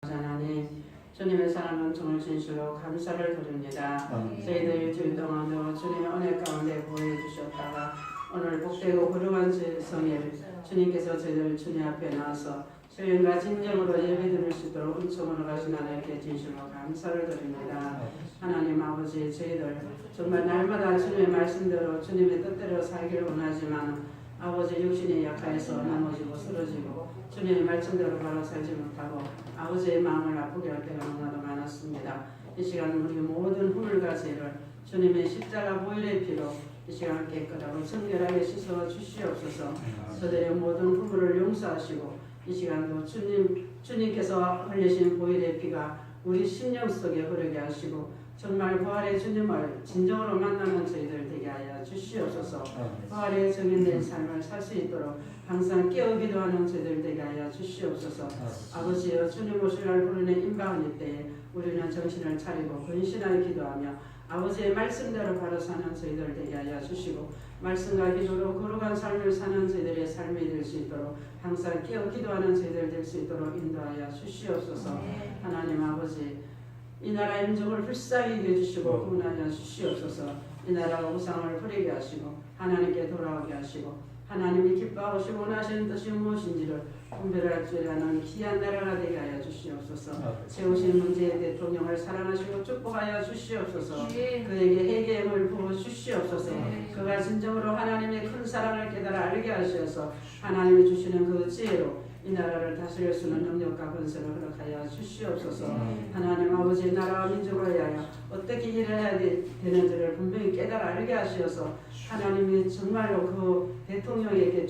하나님, 주님의 사랑은 정을 진실로 감사를 드립니다. 저희들 일주일 동안도 주님의 은혜 가운데 보호해 주셨다가 오늘 복되고 거룩한 성일 주님께서 저희들 주님 앞에 나와서 주님과 진정으로 예배드릴 수 있도록 은총으로 가신 하나님께 진심으로 감사를 드립니다. 하나님 아버지, 저희들 정말 날마다 주님의 말씀대로 주님의 뜻대로 살기를 원하지만 아버지 육신이 약하여서 넘어지고 쓰러지고 주님의 말씀대로 바로 살지 못하고 아버지의 마음을 아프게 할 때가 너무나도 많았습니다. 이 시간 우리 모든 허물과 죄를 주님의 십자가 보혈의 피로 이 시간 깨끗하고 정결하게 씻어 주시옵소서. 저들의 모든 허물을 용서하시고 이 시간도 주님께서 흘리신 보혈의 피가 우리 심령 속에 흐르게 하시고 정말 부활의 주님을 진정으로 만나는 저희들 되게 하여 주시옵소서. 부활의 정인된 삶을 살 수 있도록 항상 깨어 기도하는 저희들 되게 하여 주시옵소서. 아버지여, 주님 오실 날 부르는 임박한 이때에 우리는 정신을 차리고 근신하여 기도하며 아버지의 말씀대로 바로 사는 저희들 되게 하여 주시고 말씀과 기도로 거룩한 삶을 사는 저희들의 삶이 될 수 있도록 항상 깨어 기도하는 저희들 될 수 있도록 인도하여 주시옵소서. 하나님 아버지, 이 나라 민족을 불쌍히 여겨주시고 구원하여 주시옵소서. 이 나라가 우상을 버리게 하시고 하나님께 돌아오게 하시고 하나님이 기뻐하시고 원하시는 뜻이 무엇인지를 분별할 줄 아는 귀한 나라가 되게 하여 주시옵소서. 세우신 문재인 대통령을 사랑하시고 축복하여 주시옵소서. 그에게 회개의 힘을 부어 주시옵소서. 그가 진정으로 하나님의 큰 사랑을 깨달아 알게 하셔서 하나님이 주시는 그 지혜로 이 나라를 다스릴 수 있는 능력과 권세를 허락하여 주시옵소서. 하나님 아버지, 나라와 민족을 위하여 어떻게 일해야 되는지를 분명히 깨달아 알게 하시어서 하나님이 정말로 그 대통령에게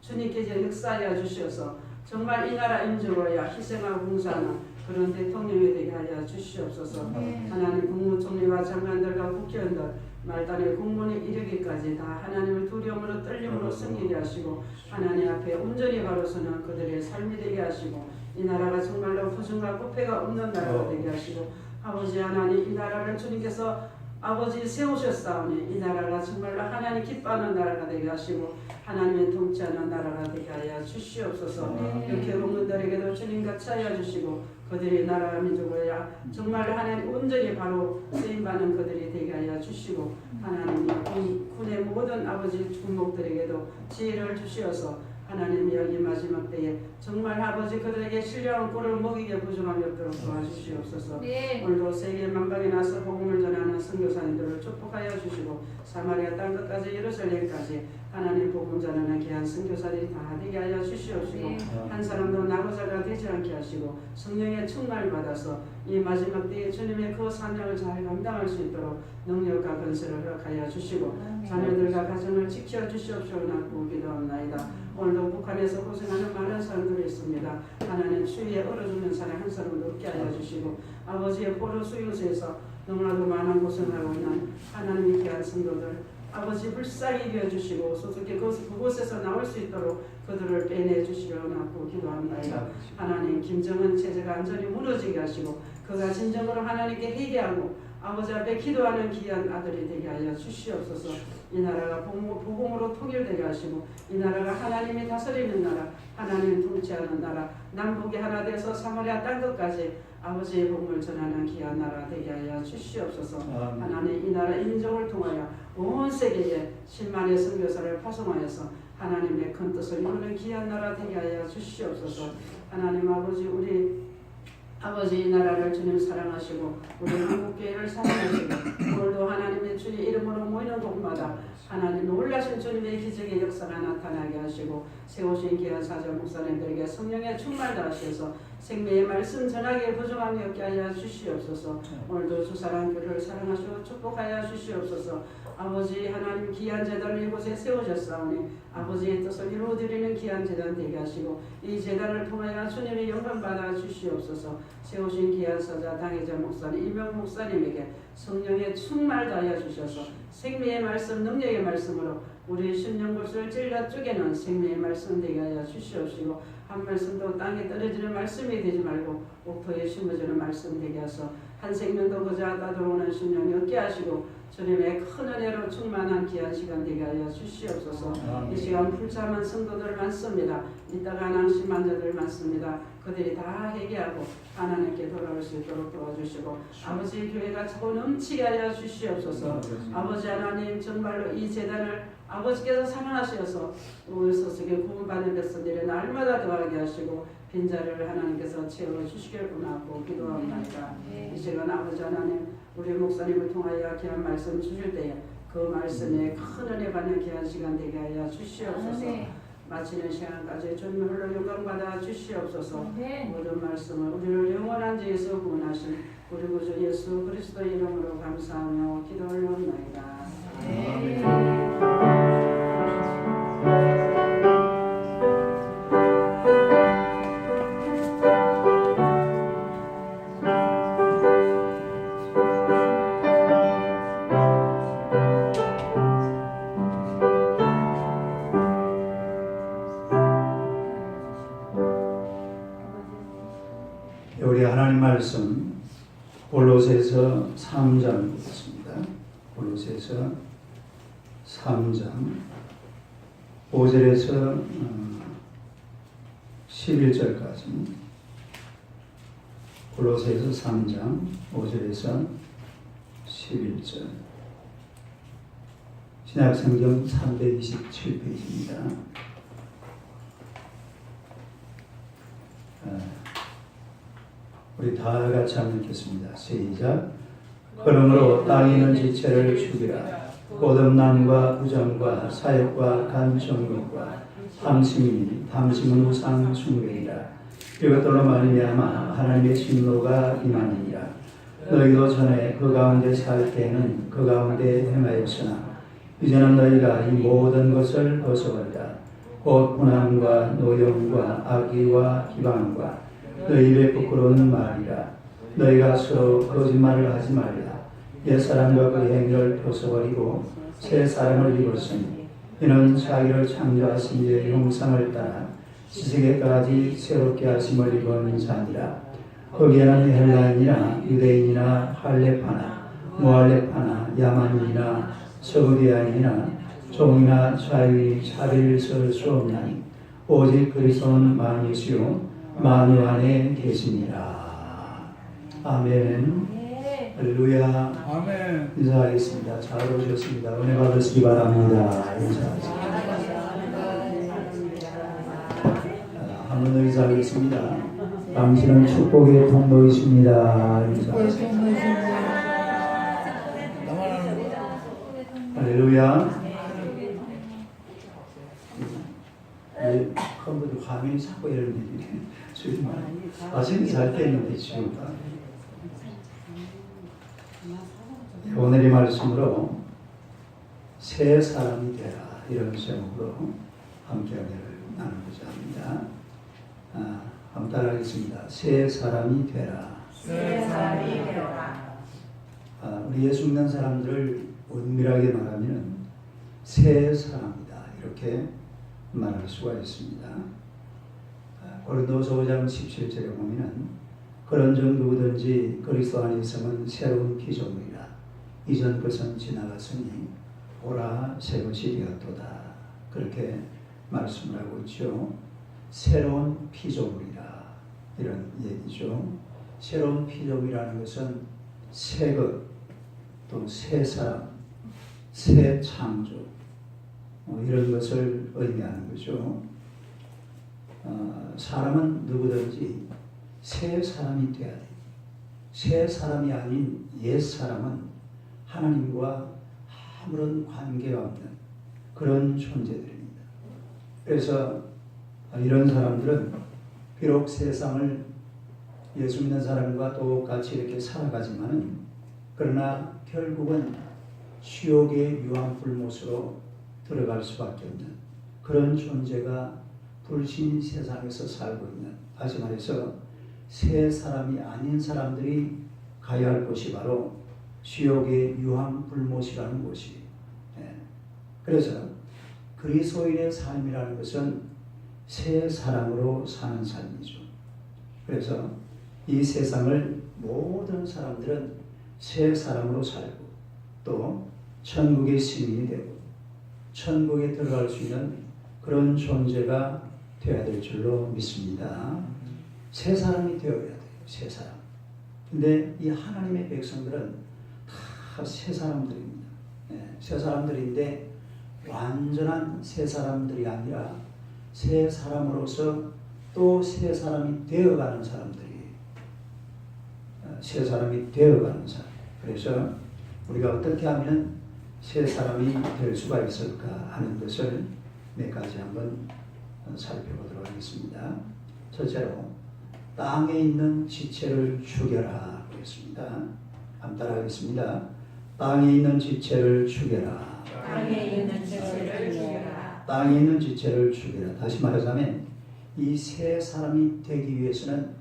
주님께서 역사하여 주시어서 정말 이 나라 민족을 위하여 희생하고 봉사하는 그런 대통령이 되게 하여 주시옵소서. 하나님 국무총리와 장관들과 국회의원들 말단의 공무원에 이르기까지 다 하나님을 두려움으로 떨림으로 섬기게 하시고 하나님 앞에 온전히 바로 서는 그들의 삶이 되게 하시고 이 나라가 정말로 부정과 부패가 없는 나라가 되게 하시고 아버지 하나님, 이 나라를 주님께서 아버지 세우셨사오니 이 나라가 정말로 하나님 기뻐하는 나라가 되게 하시고 하나님의 통치하는 나라가 되게 하여 주시옵소서. 이렇게 국민들에게도 주님 같이 하여 주시고 그들이 나라와 민족을 정말로 하나님 온전히 바로 쓰임받는 그들이 되게 하여 주시고 하나님 군의 모든 아버지 군목들에게도 지혜를 주시어서 하나님 여기 마지막 때에 정말 아버지 그들에게 신령한 꼴을 먹이게 부정함이 없도록 도와주시옵소서. 오늘도 세계 만방에 나서 복음을 전하는 선교사님들을 축복하여 주시고 사마리아 땅 끝까지 예루살렘까지 하나님 복음 전하는 귀한 선교사들이 다 되게 하여 주시옵시고 한 사람도 나고자가 되지 않게 하시고 성령의 충만을 받아서 이 마지막 때에 주님의 그 사명을 잘 감당할 수 있도록 능력과 권세를 허락하여 주시고 자녀들과 가정을 지켜 주시옵소서. 기도합나이다. 오늘도 북한에서 고생하는 많은 사람들이 있습니다. 하나님 추위에 얼어주는 사람 한 사람도 없게 하여 주시고 아버지의 포로 수용소에서 너무나도 많은 고생하고 있는 하나님의 귀한 성도들 아버지 불쌍히 여겨주시고 소속히 그곳에서 나올 수 있도록 그들을 빼내 주시려고 기도합니다. 하나님 김정은 체제가 완전히 무너지게 하시고 그가 진정으로 하나님께 회개하고 아버지 앞에 기도하는 귀한 아들이 되게 하여 주시옵소서. 이 나라가 복음으로 통일되게 하시고 이 나라가 하나님이 다스리는 나라, 하나님이 통치하는 나라, 남북이 하나 돼서 사마리아 땅끝까지 아버지의 복음을 전하는 귀한 나라 되게 하여 주시옵소서. 하나님 이 나라 인종을 통하여 온 세계에 10만의 선교사를 파송하여서 하나님의 큰 뜻을 이루는 귀한 나라 되게 하여 주시옵소서. 하나님 아버지, 우리 아버지 이 나라를 주님 사랑하시고 우리 한국교회를 사랑하시고 오늘도 하나님의 주님 이름으로 모이는 곳마다 하나님 놀라신 주님의 기적의 역사가 나타나게 하시고 세우신 귀한 사자 목사님들에게 성령의 충만을 하셔서 생명의 말씀 전하기에 부족함이 없게 하여 주시옵소서. 오늘도 주사랑교회를 사랑하시고 축복하여 주시옵소서. 아버지 하나님 귀한 제단을 이곳에 세우셨사오니 아버지의 뜻을 이루어드리는 귀한 제단 되게 하시고 이 제단을 통하여 주님의 영광 받아 주시옵소서. 세우신 귀한 사자 당회자 목사님 이명 목사님에게 성령의 충만을 다하여 주셔서 생명의 말씀 능력의 말씀으로 우리 심령골수를 찔러 쪼개는 생명의 말씀 되게 하여 주시옵시고 한 말씀도 땅에 떨어지는 말씀이 되지 말고 옥토에 심어지는 말씀 되게 하소 한 생명도 그저 따돌아오는 심령이 얻게 하시고 주님의 큰 은혜로 충만한 귀한 시간 되게 하여 주시옵소서. 이 시간 불참한 성도들 많습니다. 이따가 낭심한 자들 많습니다. 그들이 다 회개하고 하나님께 돌아올 수 있도록 도와주시고 아버지 교회가 차고 넘치게 하여 주시옵소서. 아버지 하나님 정말로 이 재단을 아버지께서 사랑하셔서 우리소속에 구원받는 백성들이 날마다 더하게 하시고 빈자리를 하나님께서 채워주시길 원하고 기도합니다. 이 시간 아버지 하나님 우리 목사님을 통하여 귀한 말씀 주실 때에 그 말씀에 큰 은혜 받는 귀한 시간 되게 하여 주시옵소서. 마치는 시간까지 주님 홀로 영광받아 주시옵소서. 모든 말씀을 우리를 영원한 죄에서 구원하신 우리 구주 예수 그리스도 이름으로 감사하며 기도 올려옵나이다. 우리 하나님 말씀 골로새서 3장 보겠습니다. 골로새서 3장 5절에서 11절까지 골로새서 3장 5절에서 11절 신약성경 327페이지입니다. 우리 다 같이 한번 읽겠습니다. 시작. 그러므로 땅에 있는 지체를 죽이라. 곧 음란과 부정과 사욕과 간청욕과 탐심은 우상 숭배이라. 이것들로 말미암아 하나님의 진노가 임하니라. 너희도 전에 그 가운데 살 때에는 그 가운데 행하였으나 이제는 너희가 이 모든 것을 벗어버리라. 곧 분함과 노염과 악의와 기방과 너희 입에 부끄러운 말이라. 너희가 서로 거짓말을 하지 말라. 옛사람과 그 행위를 벗어버리고 새 사람을 입었으니 이는 자기를 창조하신 이의 형상을 따라 지식에까지 새롭게 하심을 입은 자니라. 거기에는 헬라인이나 유대인이나 할레파나 무할레파나 야만인이나 서구디아인이나 종이나 자유인이 차별을 설 수 없나니 오직 그리스도는 만유시요 만유 안에 계시니라. 아멘. 할렐루야. 아멘. 인사하겠습니다. 잘 오셨습니다. 은혜 받으시기 바랍니다. 인사하겠습니다. 한번 더 인사하겠습니다. 당신은 축복의 통로이십니다. 인사하겠습니다. 할렐루야. 컴퓨터 화면이 자꾸 이런 일이 주님아 아침에 잘 때는데 지금 오늘의 말씀으로 새 사람이 되라 이런 제목으로 함께 은혜를 나누고자 합니다. 한번 따라하겠습니다. 새 사람이 되라. 새 사람이 되라. 우리 예수 믿는 사람들을 은밀하게 말하면 새 사람이다 이렇게 말할 수가 있습니다. 고린도서 5장 17절에 보면 그런즉 누구든지 그리스도 안에 있으면 새로운 피조물이라. 이전 것은 지나갔으니 보라 새 것이 되었도다. 그렇게 말씀을 하고 있죠. 새로운 피조물이라 이런 얘기죠. 새로운 피조물이라는 것은 새 것, 또 새 사람, 새 창조 이런 것을 의미하는 거죠. 사람은 누구든지 새 사람이 되어야 돼. 새 사람이 아닌 옛 사람은 하나님과 아무런 관계가 없는 그런 존재들입니다. 그래서 이런 사람들은 비록 세상을 예수 믿는 사람과 똑같이 이렇게 살아가지만은 그러나 결국은 지옥의 유황불못으로 들어갈 수밖에 없는 그런 존재가 불신 세상에서 살고 있는, 다시 말해서 새 사람이 아닌 사람들이 가야 할 곳이 바로 지옥의 유황불못이라는 곳이. 그래서 그리스도인의 삶이라는 것은 새 사람으로 사는 삶이죠. 그래서 이 세상을 모든 사람들은 새 사람으로 살고 또 천국의 시민이 되고 천국에 들어갈 수 있는 그런 존재가 되어야 될 줄로 믿습니다. 새 사람이 되어야 돼요. 새 사람. 근데 이 하나님의 백성들은 다 새 사람들입니다. 새 사람들인데 완전한 새 사람들이 아니라 새 사람으로서 또 새 사람이 되어가는 사람들이 새 사람이 되어가는 사람. 그래서 우리가 어떻게 하면 새 사람이 될 수가 있을까 하는 것을 몇 가지 한번 살펴보도록 하겠습니다. 첫째로 땅에 있는 지체를 죽여라 그랬습니다. 한번 따라하겠습니다. 땅에 있는 지체를 죽여라. 땅에 있는 지체를 죽여라. 땅에 있는 지체를 죽여라. 다시 말하자면 이 새 사람이 되기 위해서는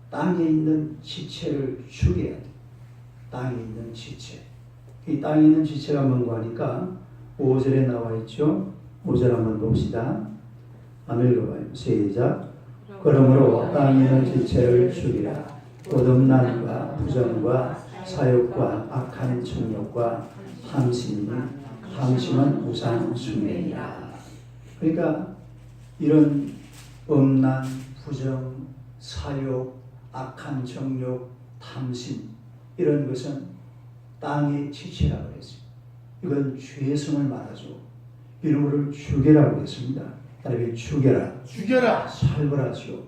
땅에 있는 지체를 죽여야 돼. 땅에 있는 지체. 이 땅에 있는 지체가 뭔가 하니까 5절에 나와 있죠. 5절 한번 봅시다. 한번 읽어봐요. 시작. 그러므로 땅에 있는 지체를 죽이라. 거듭남과 부정과 사욕과 악한 정욕과 ham심은 우상 숭배니라. 그러니까 이런 음란, 부정, 사욕, 악한 정욕, 탐심 이런 것은 땅의 지체라고 했어요. 이건 죄성을 말하죠. 이놈을 죽여라고 했습니다. 다르게 죽여라. 죽여라. 살벌하지요.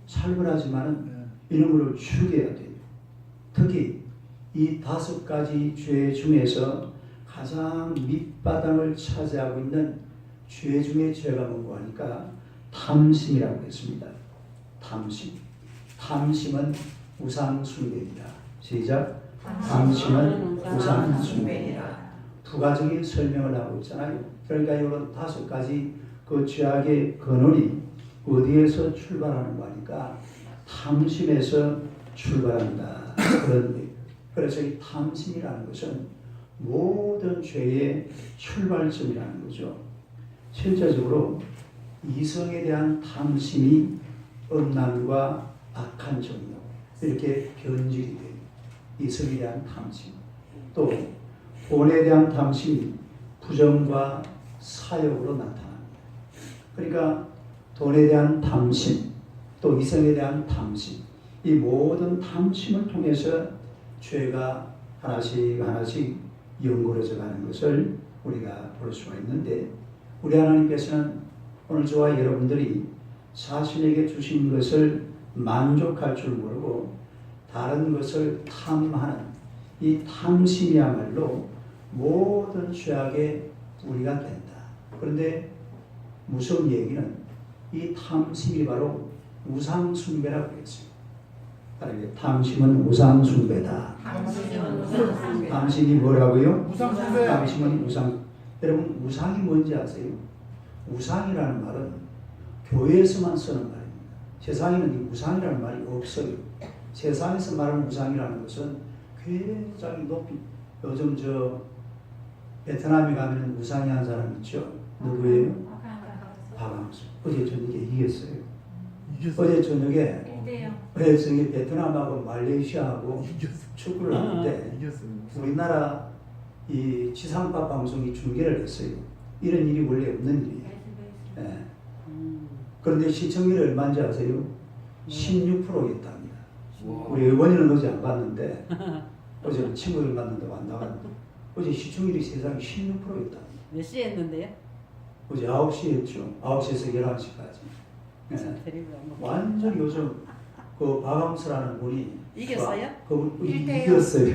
살벌하지만은 이놈을 죽여야 돼요. 특히 이 5가지 죄 중에서 가장 밑바닥을 차지하고 있는 죄 중에 죄가 뭔고 하니까 탐심이라고 했습니다. 탐심. 탐심은 우상 숭배이다. 시작. 탐심은 우상 숭배이다. 부가적인 설명을 하고 있잖아요. 그러니까 이런 5가지 그 죄악의 근원이 어디에서 출발하는 거니까 탐심에서 출발한다. 그런 얘기. 그래서 이 탐심이라는 것은 모든 죄의 출발점이라는 거죠. 실제적으로 이성에 대한 탐심이 음란과 악한 정욕 이렇게 변질이 돼요. 이성에 대한 탐심. 또 돈에 대한 탐심이 부정과 사욕으로 나타납니다. 그러니까 돈에 대한 탐심, 또 이성에 대한 탐심, 이 모든 탐심을 통해서 죄가 하나씩 연골해져 가는 것을 우리가 볼 수가 있는데, 우리 하나님께서는 오늘 저와 여러분들이 자신에게 주신 것을 만족할 줄 모르고 다른 것을 탐하는 이 탐심이야말로 모든 죄악의 뿌리가 된다. 그런데 무서운 얘기는 이 탐심이 바로 우상숭배라고 했어요. 탐심은 우상숭배다. 탐심이 뭐라고요? 우상숭배. 탐심은 우상. 여러분 우상이 뭔지 아세요? 우상이라는 말은 교회에서만 쓰는 말입니다. 세상에는 이 우상이라는 말이 없어요. 세상에서 말하는 우상이라는 것은 굉장히 높이, 요즘 저 베트남에 가면 우상이 한 사람 있죠? 누구예요? 박항서. 어제 저녁에 이겼어요. 어제 저녁에 베트남하고 말레이시아하고 축구를 하는데 우리나라 이 지상파 방송이 중계를 했어요. 이런 일이 원래 없는 일이에요. 네. 그런데 시청률이 얼마인지 아세요? 16%였답니다. 우리 어머니는 어제 안 봤는데 어제 친구들 만난다고 안 나갔는데 어제 시청률이 세상에 16%였답니다. 몇 시에 했는데요? 어제 9시에 했죠. 9시에서 11시까지. 네. 완전 요즘 그 박항서라는 분이 이겼어요? 그분 이겼어요.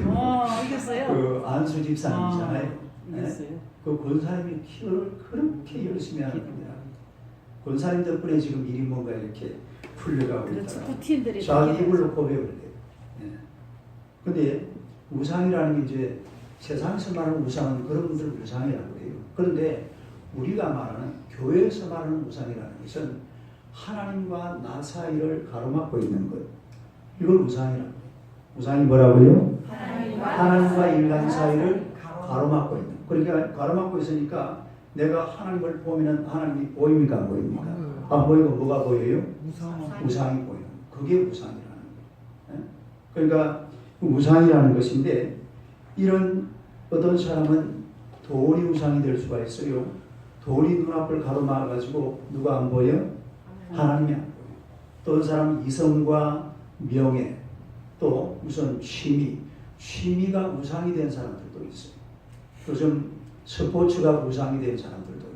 이겼어요? 그 안수 집사님이잖아요. 이겼어요. 그 권사님이 기도를 그렇게 열심히 하는 분이라. 권사님 덕분에 지금 일이 뭔가 이렇게 풀려가고 있다. 축구팀들이 자기 입으로 고백을 해요. 그런데 우상이라는 게 이제 세상에서 말하는 우상은 그런 분들 우상이라고 해요. 그런데 우리가 말하는 교회에서 말하는 우상이라는 것은 하나님과 나 사이를 가로막고 있는 것. 이걸 우상이라고 해요. 우상이 뭐라고요? 하나님과 인간 사이를 가로막고 있는. 그러니까 가로막고 있으니까 내가 하나님을 보면 하나님이 보입니까? 안 보입니까? 안 보이고 뭐가 보여요? 우상이 보여요. 그게 우상이라는 거예요. 그러니까 우상이라는 것인데, 이런 어떤 사람은 돈이 우상이 될 수가 있어요. 돈이 눈앞을 가로막아가지고 누가 안 보여? 하나님이 안 보여. 또 어떤 사람은 이성과 명예, 또 우선 취미가 우상이 된 사람들도 있어요. 또 좀 스포츠가 우상이 된 사람들도 있고,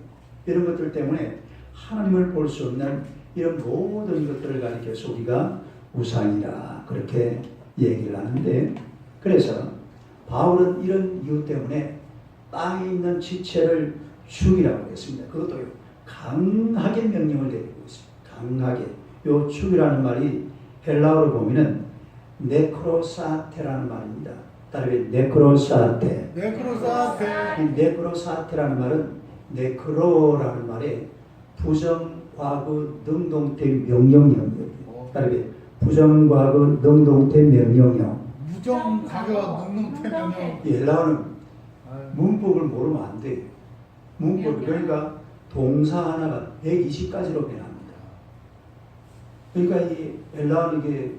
이런 것들 때문에 하나님을 볼 수 없는 이런 모든 것들을 가리켜서 우리가 우상이라 그렇게 얘기를 하는데, 그래서 바울은 이런 이유 때문에 땅에 있는 지체를 죽이라고 했습니다. 그것도 강하게 명령을 내리고 있습니다. 강하게. 요 죽이라는 말이 헬라어로 보면은 네크로사테라는 말입니다. 따르게 네크로사테. 네크로사테라는 말은 네크로라는 말에 부정, 과거, 능동태 명령형이에요. 따르게 부정, 과거, 능동태 명령형. 무정, 과거, 능동태 명령. 헬라어는 문법을 모르면 안 돼요. 문법, 그러니까 동사 하나가 120가지로 변합니다. 그러니까 이 헬라어는 이게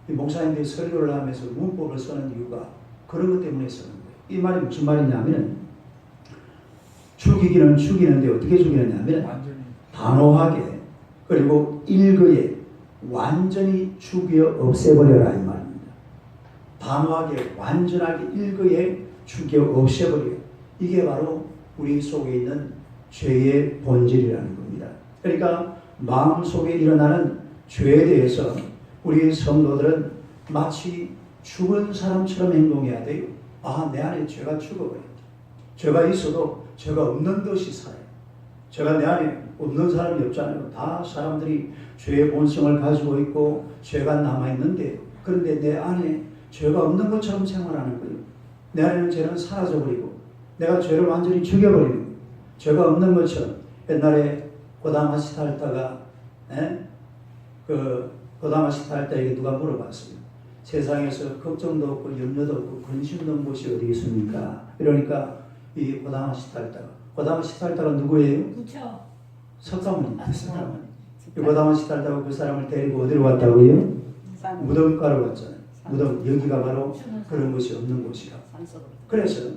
목사님들이 설교를 하면서 문법을 쓰는 이유가 그런 것 때문에 쓰는 거예요. 이 말이 무슨 말이냐면, 죽이기는 죽이는데 어떻게 죽이느냐면 단호하게, 그리고 일거에 완전히 죽여 없애버려라 이 말입니다. 단호하게 완전하게 일거에 죽여 없애버려요. 이게 바로 우리 속에 있는 죄의 본질이라는 겁니다. 그러니까 마음속에 일어나는 죄에 대해서 우리 성도들은 마치 죽은 사람처럼 행동해야 돼요. 아, 내 안에 죄가 죽어버렸다. 죄가 있어도 죄가 없는 듯이 살아요. 죄가 내 안에 없는 사람이 없잖아요. 다 사람들이 죄의 본성을 가지고 있고 죄가 남아있는데, 그런데 내 안에 죄가 없는 것처럼 생활하는 거예요. 내 안에는 죄는 사라져버리고 내가 죄를 완전히 죽여버리는 거예요. 죄가 없는 것처럼. 옛날에 고다마시타 할다가 고다마시타 할다에게 누가 물어봤어요. 세상에서 걱정도 없고 염려도 없고 근심도 없는 곳이 어디 있습니까? 이러니까 이 고다마시타 할다가, 고다마시타 할다가 누구예요? 부처. 석가모니. 석가모니. 이 고다마시타 할다가 그 사람을 데리고 어디로 갔다고요? 무덤가로 갔잖아요. 무덤, 여기가 바로 그런 것이 없는 곳이라. 그래서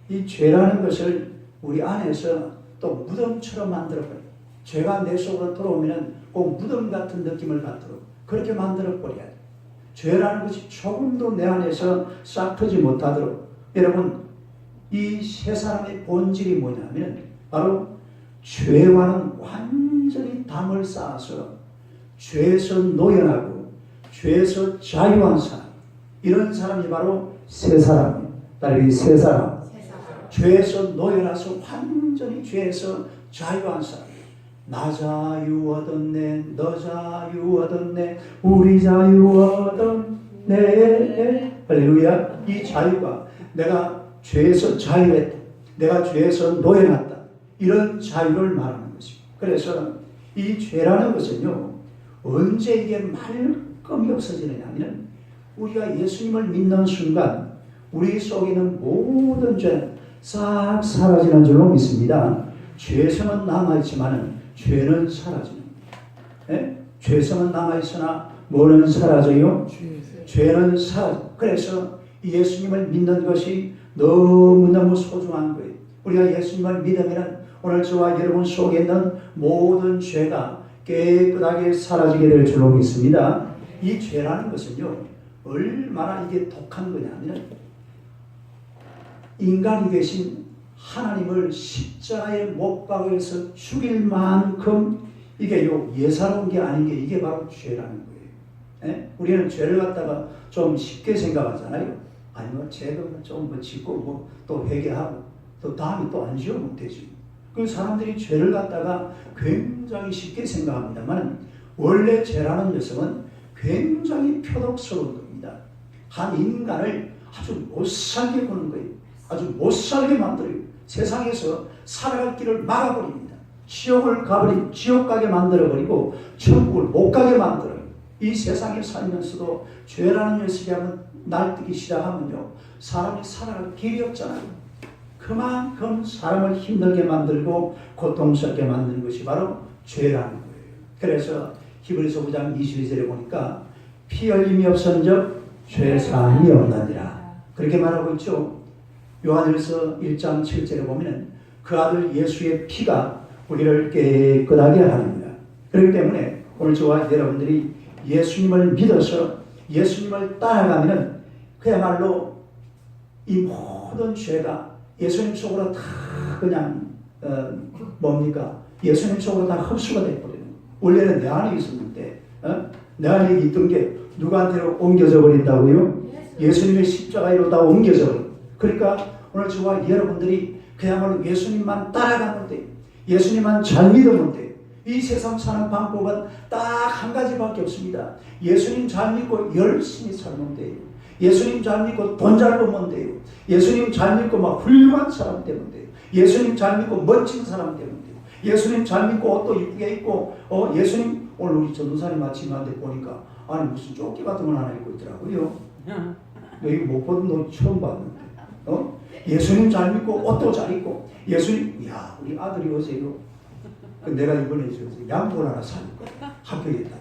이 죄라는 것을 우리 안에서 또 무덤처럼 만들어버려요. 죄가 내 속으로 들어오면 꼭 무덤 같은 느낌을 받도록 그렇게 만들어버려야 돼요. 죄라는 것이 조금도 내 안에서 싹 트지 못하도록. 여러분, 이 세 사람의 본질이 뭐냐면 바로 죄와는 완전히 담을 쌓아서 죄에서 노연하고 죄에서 자유한 사람, 이런 사람이 바로 세 사람이에요. 따르기 세 사람. 죄에서 노연해서 완전히 죄에서 자유한 사람. 나 자유 얻었네, 너 자유 얻었네, 우리 자유 얻었네. 할렐루야. 이 자유가 내가 죄에서 자유했다, 내가 죄에서 노예났다, 이런 자유를 말하는 것입니다. 그래서 이 죄라는 것은요, 언제 이게 말끔히 없어지느냐 하면 우리가 예수님을 믿는 순간 우리 속에 있는 모든 죄 싹 사라지는 줄로 믿습니다. 죄성은 남아있지만 죄는 사라집니다. 죄성은 남아있으나 뭐는 사라져요? 죄는 사라져. 그래서 예수님을 믿는 것이 너무너무 소중한 거예요. 우리가 예수님을 믿으면 오늘 저와 여러분 속에 있는 모든 죄가 깨끗하게 사라지게 될 줄로 믿습니다. 이 죄라는 것은요, 얼마나 이게 독한 거냐면 인간이 되신 하나님을 십자가에 못 박아서 죽일 만큼 이게 예사로운 게 아닌 게 이게 바로 죄라는 거예요. 우리는 죄를 갖다가 좀 쉽게 생각하잖아요. 아니 뭐 죄도 좀 짓고 뭐 또 회개하고 또 다음에 또 안 지으면 되지. 그 사람들이 죄를 갖다가 굉장히 쉽게 생각합니다만 원래 죄라는 것은 굉장히 표독스러운 겁니다. 한 인간을 아주 못살게 구는 거예요. 아주 못살게 만들어요. 세상에서 살아갈 길을 막아버립니다. 지옥을 가버리고 지옥 가게 만들어버리고 천국을 못 가게 만들어요. 이 세상에 살면서도 죄라는 녀석이 한번 날뛰기 시작하면요, 사람이 살아갈 길이 없잖아요. 그만큼 사람을 힘들게 만들고 고통스럽게 만드는 것이 바로 죄라는 거예요. 그래서 히브리서 9장 22절에 보니까 피 흘림이 없은즉 죄 사함이 없나니라 그렇게 말하고 있죠. 요한일서 1장 7절에 보면 그 아들 예수의 피가 우리를 깨끗하게 하느니라. 그렇기 때문에 오늘 저와 여러분들이 예수님을 믿어서 예수님을 따라가면은 그야말로 이 모든 죄가 예수님 속으로 다 그냥 뭡니까? 예수님 속으로 다 흡수가 돼버리는 거예요. 원래는 내 안에 있었는데 내 안에 있던 게 누구한테로 옮겨져 버린다고요? 예수님의 십자가로 다 옮겨져 버려요. 그러니까 오늘 저와 여러분들이 그야말로 예수님만 따라가면 돼요. 예수님만 잘 믿으면 돼요. 이 세상 사는 방법은 딱 한 가지밖에 없습니다. 예수님 잘 믿고 열심히 살면 돼요. 예수님 잘 믿고 돈 잘 벌면 돼요. 예수님 잘 믿고 막 훌륭한 사람 되면 돼요. 예수님 잘 믿고 멋진 사람 되면 돼요. 예수님 잘 믿고 옷도 이쁘게 입고 예수님 오늘 우리 전도사님 아침에 한데 보니까 아니 무슨 조끼 같은 걸 하나 입고 있더라고요. 너 이거 못 보던 너 처음 봤는데 예수님 잘 믿고 옷도 잘 입고 예수님 야 우리 아들이 어제요 내가 이번에 양복을 하나 사니까 합격했다.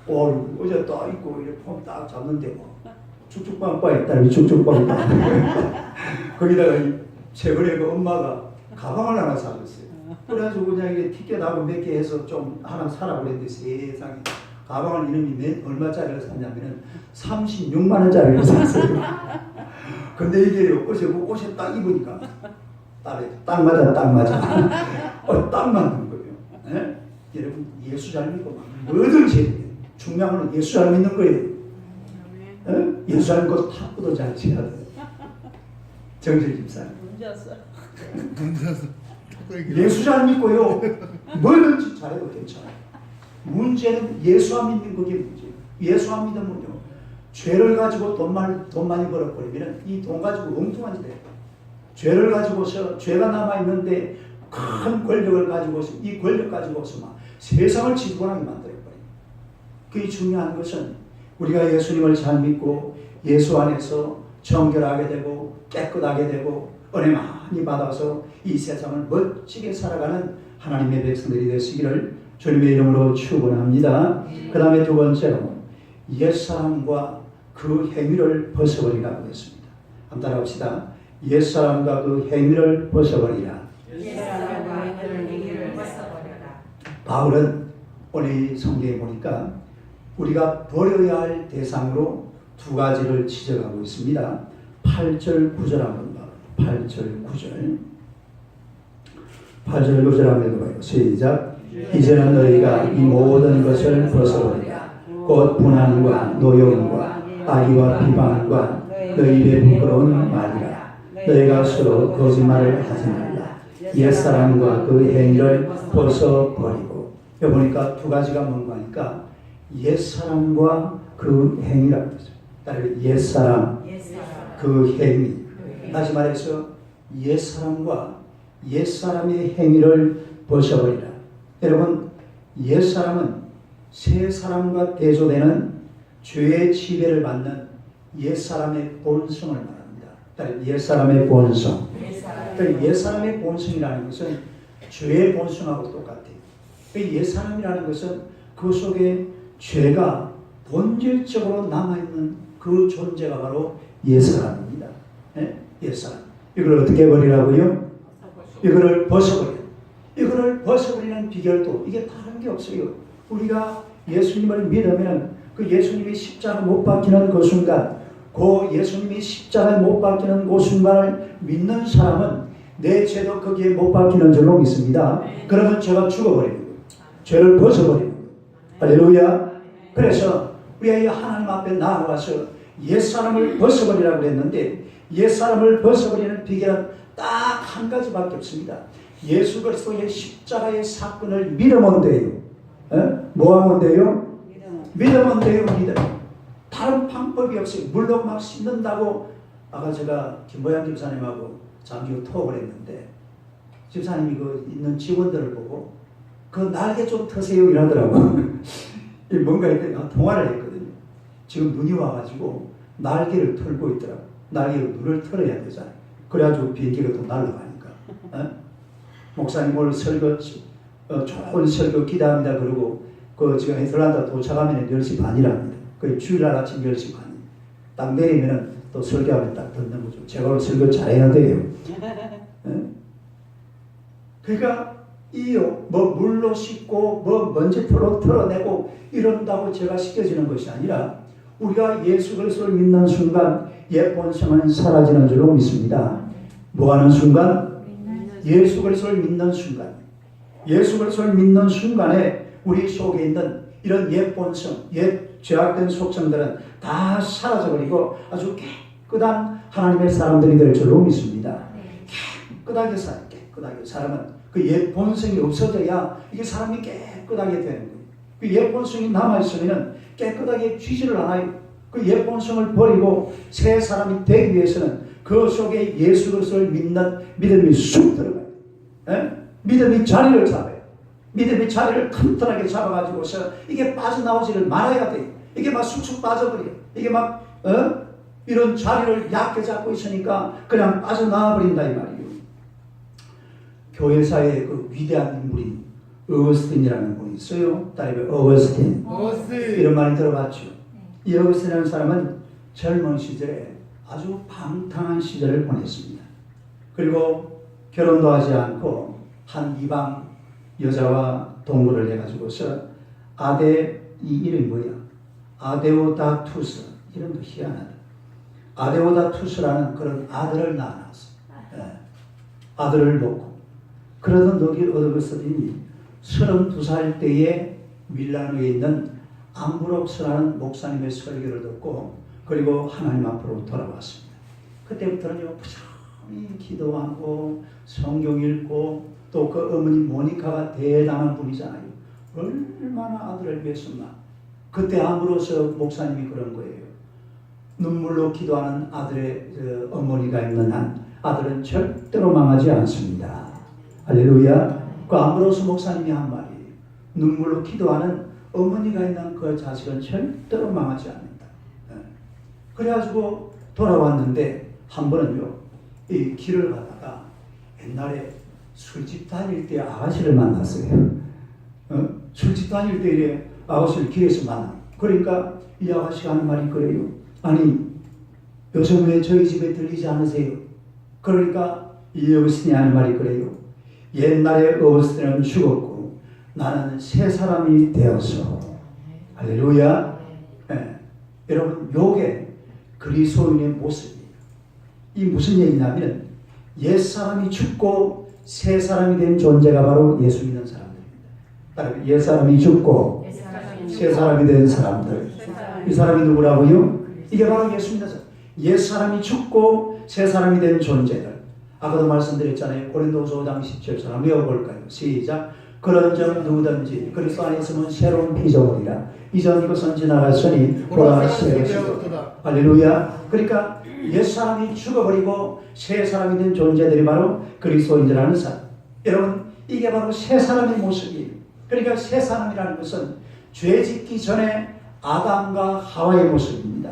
어제 딱 입고 이렇게 폼 딱 잡는데 뭐 쭉쭉빵빵 했다. 쭉쭉빵빵 거기다가 최근에 그 엄마가 가방을 하나 사줬어요. 그래가지고 그냥 이게 티켓하고 몇 개 해서 좀 하나 사라고 그랬는데 세상에 가방을 이놈이 얼마짜리를 샀냐면은 36만 원짜리를 샀어요. 근데 이게 어제 그 옷에 딱 입으니까 딱 맞아. 딱 맞는 거예요. 네? 여러분 예수 잘 믿고 뭐든지 중요한 건 예수 잘 믿는 거예요. 네? 예수 잘 믿고 탁구도 잘 쳐야 돼요. 정실 집사님. 예수 잘 믿고요. 뭐든지 잘해도 괜찮아요. 문제는 예수 안 믿는 그게 문제예요. 예수 안 믿으면요. 죄를 가지고 돈 많이 벌어버리면 이 돈 가지고 엉뚱한 짓 해요. 죄를 가지고서 죄가 남아있는데 큰 권력을 가지고서 이 권력 가지고서 막 세상을 지도하게 만들어버려요. 그게 중요한 것은 우리가 예수님을 잘 믿고 예수 안에서 정결하게 되고 깨끗하게 되고 은혜 많이 받아서 이 세상을 멋지게 살아가는 하나님의 백성들이 되시기를 주님의 이름으로 축원합니다. 그 다음에 두 번째로 옛사람과 그 행위를 벗어버리라고 했습니다. 한번 따라합시다. 옛사람과 그 행위를 벗어버리라. 옛사람과 행위를 벗어버려라. 바울은 오늘 성경에 보니까 우리가 버려야 할 대상으로 두 가지를 지적하고 있습니다. 8절 9절 한번 봐요. 8절 9절. 8절 9절 한번 봐요. 시작. 이제는 너희가 이 모든 것을 벗어버리라. 곧 분한과 노여움과 악의와 비방과 너희 입에 부끄러운 말이라. 너희가 서로 거짓말을 하지 말라. 옛사람과 그 행위를 벗어버리고. 여기 보니까 두 가지가 뭔가 하니까 옛사람과 그 행위라고 했어요. 따로 옛사람, 그 행위. 다시 말해서 옛사람과 옛사람의 행위를 벗어버리라. 여러분 옛사람은 새사람과 대조되는 죄의 지배를 받는 옛사람의 본성을 말합니다. 옛사람의 본성. 옛사람의 본성이라는 것은 죄의 본성하고 똑같아요. 옛사람이라는 것은 그 속에 죄가 본질적으로 남아있는 그 존재가 바로 옛사람입니다. 네? 옛사람. 이걸 어떻게 버리라고요? 이거를 벗어버려요. 이거를 벗어버리는 비결도 이게 다른 게 없어요. 우리가 예수님을 믿으면 그 예수님이 십자가 못 박히는 그 순간, 그 예수님이 십자가에 못 박히는 그 순간을 믿는 사람은 내 죄도 거기에 못 박히는 줄로 믿습니다. 그러면 죄가 죽어버리는 거예요. 죄를 벗어버리는 거예요. 할렐루야. 그래서 우리가 하나님 앞에 나아가서 옛사람을 벗어버리라고 했는데 옛사람을 벗어버리는 비결은 딱 한 가지밖에 없습니다. 예수 그리스도의 십자가의 사건을 믿으면 돼요. 뭐 하면 돼요? 믿으면 돼요. 다른 방법이 없어요. 물론 막 씻는다고 아까 제가 김보양 집사님하고 잠시 후 톡을 했는데 집사님이 그 있는 직원들을 보고 그 날개 좀 터세요 이러더라고. 뭔가 했더니 통화를 했거든요. 지금 눈이 와가지고 날개를 털고 있더라고. 날개로 눈을 털어야 되잖아요. 그래가지고 비행기가 또 날아가니까. 목사님 오늘 설교 좋은 설교 기대합니다. 그러고 그 지금 애틀란타 도착하면 10시 반이랍니다. 그 주일날 아침 10시 반. 딱 내리면은 또 설교하면 딱 듣는 거죠. 제가 오늘 설교 잘해야 돼요. 그러니까 이 뭐 물로 씻고 뭐 먼지털로 털어내고 이런다고 죄가 씻겨지는 것이 아니라 우리가 예수 그리스도를 믿는 순간 옛 본성은 사라지는 줄로 믿습니다. 뭐하는 순간? 예수 그리스도를 믿는 순간. 예수 그리스도를 믿는 순간에 우리 속에 있는 이런 옛 본성, 옛 죄악된 속성들은 다 사라져버리고 아주 깨끗한 하나님의 사람들이 될 줄로 믿습니다. 깨끗하게 사람은 그 옛 본성이 없어져야 이게 사람이 깨끗하게 되는 거예요. 그 옛 본성이 남아있으면 깨끗하게 쥐지를 않아요. 그 옛 본성을 버리고 새 사람이 되기 위해서는 그 속에 예수 그리스도를 믿는 믿음이 쑥 들어가요. 에? 믿음이 자리를 잡아요. 믿음이 자리를 튼튼하게 잡아가지고서 이게 빠져나오지를 말아야 돼요. 이게 막 쑥쑥 빠져버려요. 이게 막 이런 자리를 얕게 잡고 있으니까 그냥 빠져나와 버린다 이 말이에요. 교회사의 그 위대한 인물인 어거스틴이라는 분이 있어요. 딸이 어거스틴. 이런 말이 들어봤죠. 이 어거스틴이라는 사람은 젊은 시절에 아주 방탕한 시절을 보냈습니다. 그리고 결혼도 하지 않고 한 이방 여자와 동거를 해가지고서 이 이름이 뭐야? 아데오다투스. 이름도 희한하다. 아데오다투스라는 그런 아들을 낳아놨어. 아들을 놓고. 그러던 여기 어거스틴이 32살 때에 밀라노에 있는 암브록스라는 목사님의 설교를 듣고 그리고 하나님 앞으로 돌아왔습니다. 그때부터는요 부지런히 기도하고 성경 읽고 또 그 어머니 모니카가 대단한 분이잖아요. 얼마나 아들을 위해서만. 그때 암브로스 목사님이 그런 거예요. 눈물로 기도하는 아들의 어머니가 있는 한 아들은 절대로 망하지 않습니다. 할렐루야. 그 암브로스 목사님이 한 말이에요. 눈물로 기도하는 어머니가 있는 그 자식은 절대로 망하지 않는다. 그래가지고 돌아왔는데 한 번은요 이 길을 가다가 옛날에 술집 다닐 때 아가씨를 만났어요. 술집 다닐 때 아가씨를 길에서 만나. 그러니까 이 아가씨가 하는 말이 그래요. 아니 요즘 왜 저희 집에 들리지 않으세요? 그러니까 이 어거스틴이 하는 말이 그래요. 옛날에 어거스틴은 죽었고 나는 새 사람이 되어서. 할렐루야. 네. 여러분 요게 그리스도인의 모습이에요. 이 무슨 얘기냐면 옛 사람이 죽고 새 사람이 된 존재가 바로 예수 믿는 사람들입니다. 옛 사람이 죽고 새 사람이 된 사람들. 이 사람이 누구라고요? 이게 바로 예수 믿는 사람. 옛 사람이 죽고 새 사람이 된 존재들. 아까도 말씀드렸잖아요. 고린도후서 5장 17절 한번 외워볼까요? 시작. 그런즉 누구든지 그리스도 안에 있으면 새로운 피조물이라. 이전 것은 지나갔으니 보라 새 것이다. 할렐루야. 그러니까 옛 사람이 죽어버리고 새 사람이 된 존재들이 바로 그리스도인이라는 사람. 여러분 이게 바로 새 사람의 모습이에요. 그러니까 새 사람이라는 것은 죄 짓기 전에 아담과 하와의 모습입니다.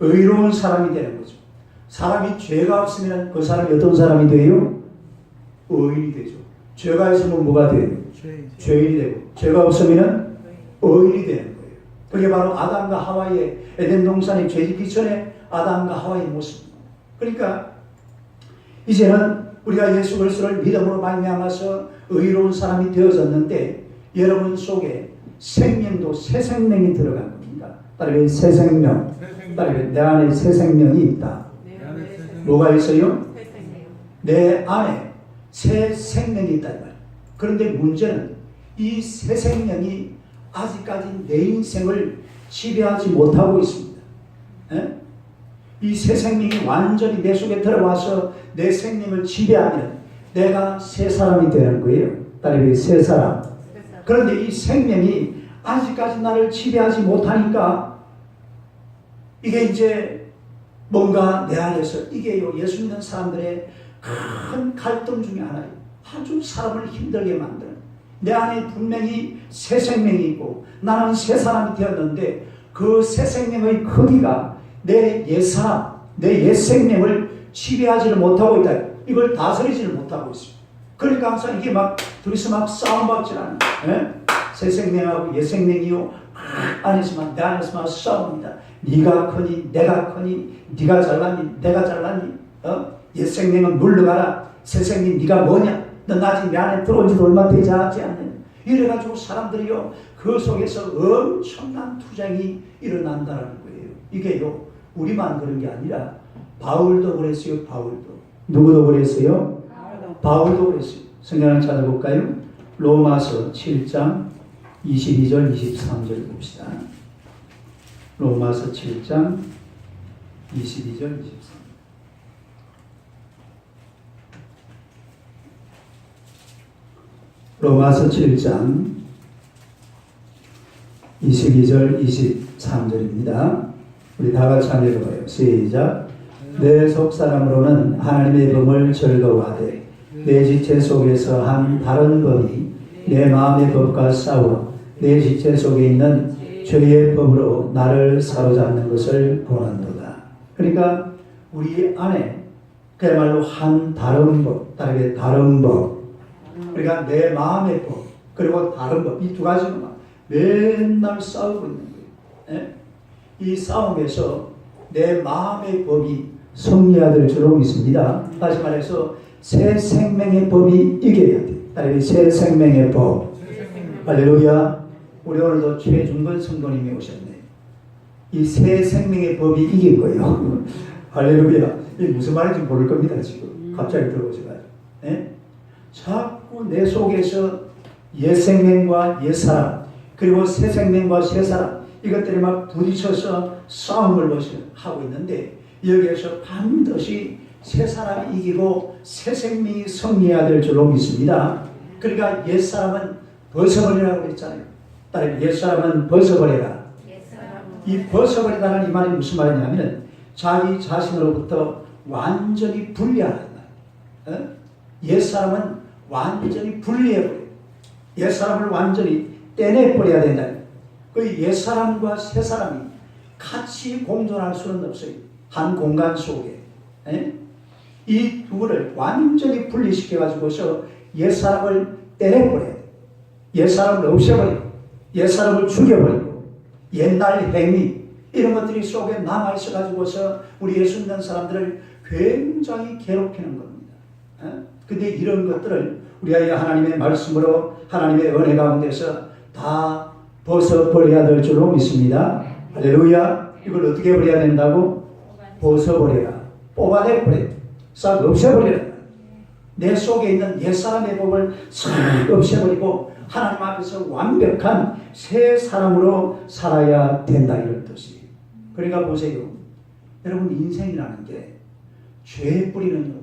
의로운 사람이 되는 거죠. 사람이 죄가 없으면 그 사람이 어떤 사람이 돼요? 의인이 되죠. 죄가 있으면 뭐가 돼요? 죄인이 되고 죄가 없으면 의인이 되는 거예요. 그게 바로 아담과 하와의 에덴 동산의 죄 짓기 전에 아담과 하와의 모습입니다. 그러니까 이제는 우리가 예수 그리스도를 믿음으로 말미암아서 의로운 사람이 되어졌는데 여러분 속에 생명도 새 생명이 들어간 겁니다. 따르게 새 생명, 따르게 내 안에 새 생명이 있다. 뭐가 있어요? 내 안에 새 생명이 있다. 그런데 문제는 이 새 생명이 아직까지 내 인생을 지배하지 못하고 있습니다. 이 새 생명이 완전히 내 속에 들어와서 내 생명을 지배하면 내가 새 사람이 되는 거예요. 따르게 새 사람. 그런데 이 생명이 아직까지 나를 지배하지 못하니까 이게 이제 뭔가 내 안에서 이게요 예수 믿는 사람들의 큰 갈등 중에 하나예요. 아주 사람을 힘들게 만드는. 내 안에 분명히 새 생명이 있고 나는 새 사람이 되었는데 그 새 생명의 크기가 내 옛사람, 내 옛 생명을 지배하지를 못하고 있다. 이걸 다스리지를 못하고 있습니다. 그러니까 항상 이게 막 둘이서 막 싸움받지는 새 생명하고 옛 생명이요 안에서만 내 안에서만 싸웁니다. 네가 크니 내가 크니 네가 잘났니 내가 잘났니 옛 생명은 물러가라 새 생명 네가 뭐냐 넌 아직 내 안에 들어온 지도 얼마 되지 않느냐. 이래가지고 사람들이요, 그 속에서 엄청난 투쟁이 일어난다는 거예요. 이게요, 우리만 그런 게 아니라 바울도 그랬어요. 바울도. 누구도 그랬어요? 바울도 그랬어요. 성경을 찾아볼까요? 로마서 7장 22절 23절 봅시다. 로마서 7장 22절 23절. 로마서 7장 22절 23절입니다. 우리 다 같이 한번 읽어봐요. 시작. 내 속사람으로는 하나님의 법을 즐거워하되 내 지체 속에서 한 다른 법이 내 마음의 법과 싸워 내 지체 속에 있는 죄의 법으로 나를 사로잡는 것을 보는도다. 그러니까 우리 안에 그야말로 한 다른 법, 다르게 다른 법, 그러니까 내 마음의 법, 그리고 다른 법, 이 두 가지만 맨날 싸우고 있는 거예요. 예? 이 싸움에서 내 마음의 법이 승리하될 줄로 믿습니다. 다시 말해서 새 생명의 법이 이겨야 돼. 다르게 새 생명의 법. 할렐루야. 우리 오늘도 최중근 성도님이 오셨네. 이 새 생명의 법이 이긴 거예요. 할렐루야. 이게 무슨 말인지 모를 겁니다. 지금 갑자기 들어오셔가지고. 예? 자꾸 내 속에서 옛 생명과 옛 사람, 그리고 새 생명과 새 사람, 이것들이 막 부딪혀서 싸움을 하고 있는데, 여기에서 반드시 새 사람이 이기고 새 생명이 승리해야 될 줄로 믿습니다. 그러니까 옛 사람은 벗어버리라고 했잖아요. 따라서 옛 사람은 벗어버려라. 이 벗어버리다는 이 말이 무슨 말이냐면 자기 자신으로부터 완전히 분리하는 말. 옛 사람은 완전히 분리해버려요. 옛 사람을 완전히 떼내버려야 된다. 그 옛 사람과 새 사람이 같이 공존할 수는 없어요. 한 공간 속에. 이 둘을 완전히 분리시켜가지고서 옛 사람을 떼내버려요. 옛 사람을 없애버리고, 옛 사람을 죽여버리고, 옛날 행위, 이런 것들이 속에 남아있어가지고서 우리 예수 믿는 사람들을 굉장히 괴롭히는 겁니다. 근데 이런 것들을 우리가 하나님의 말씀으로 하나님의 은혜 가운데서 다 벗어버려야 될 줄로 믿습니다. 할렐루야. 이걸 어떻게 버려야 된다고? 벗어버려라. 뽑아내버려. 싹 없애버려라. 내 속에 있는 옛사람의 법을 싹 없애버리고 하나님 앞에서 완벽한 새 사람으로 살아야 된다, 이런 뜻이에요. 그러니까 보세요. 여러분, 인생이라는 게 죄의 뿌리는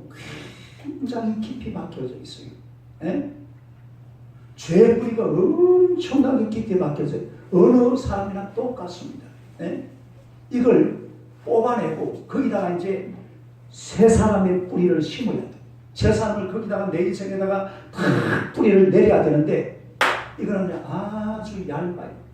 굉장히 깊이 박혀져 있어요. 죄의 뿌리가 엄청나게 깊이 박혀져 있어요. 어느 사람이나 똑같습니다. 이걸 뽑아내고 거기다가 이제 새 사람의 뿌리를 심어야 돼. 새 사람을 거기다가 내 인생에다가 다 뿌리를 내려야 되는데 이거는 아주 얇아요.